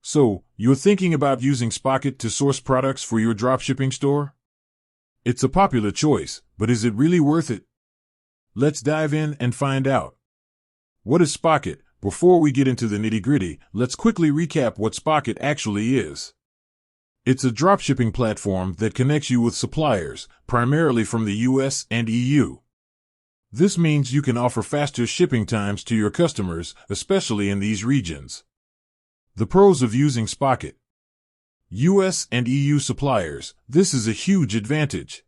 So, you're thinking about using Spocket to source products for your dropshipping store? It's a popular choice, but is it really worth it? Let's dive in and find out. What is Spocket? Before we get into the nitty-gritty, let's quickly recap what Spocket actually is. It's a dropshipping platform that connects you with suppliers, primarily from the US and EU. This means you can offer faster shipping times to your customers, especially in these regions. The pros of using Spocket. US and EU suppliers, this is a huge advantage.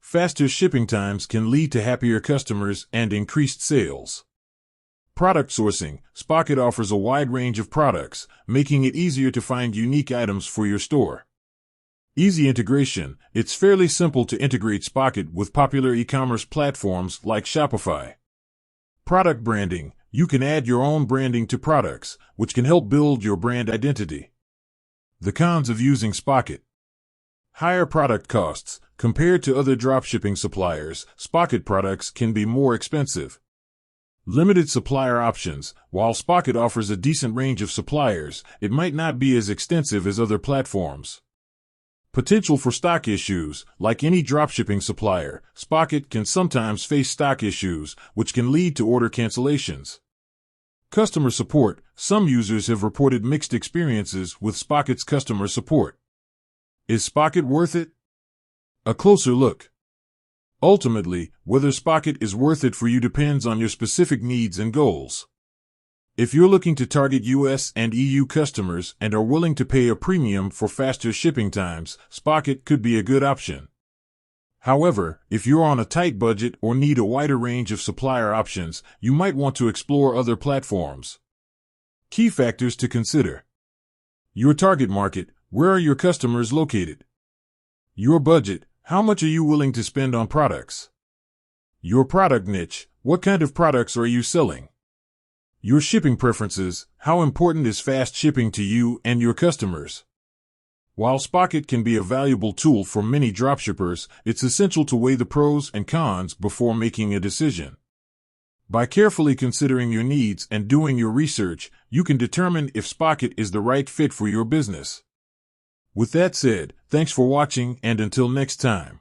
Faster shipping times can lead to happier customers and increased sales. Product sourcing, Spocket offers a wide range of products, making it easier to find unique items for your store. Easy integration, it's fairly simple to integrate Spocket with popular e-commerce platforms like Shopify. Product branding, you can add your own branding to products, which can help build your brand identity. The cons of using Spocket. Higher product costs. Compared to other dropshipping suppliers, Spocket products can be more expensive. Limited supplier options. While Spocket offers a decent range of suppliers, it might not be as extensive as other platforms. Potential for stock issues. Like any dropshipping supplier, Spocket can sometimes face stock issues, which can lead to order cancellations. Customer support. Some users have reported mixed experiences with Spocket's customer support. Is Spocket worth it? A closer look. Ultimately, whether Spocket is worth it for you depends on your specific needs and goals. If you're looking to target US and EU customers and are willing to pay a premium for faster shipping times, Spocket could be a good option. However, if you're on a tight budget or need a wider range of supplier options, you might want to explore other platforms. Key factors to consider. Your target market. Where are your customers located? Your budget. How much are you willing to spend on products? Your product niche. What kind of products are you selling? Your shipping preferences. How important is fast shipping to you and your customers? While Spocket can be a valuable tool for many dropshippers, it's essential to weigh the pros and cons before making a decision. By carefully considering your needs and doing your research, you can determine if Spocket is the right fit for your business. With that said, thanks for watching, and until next time.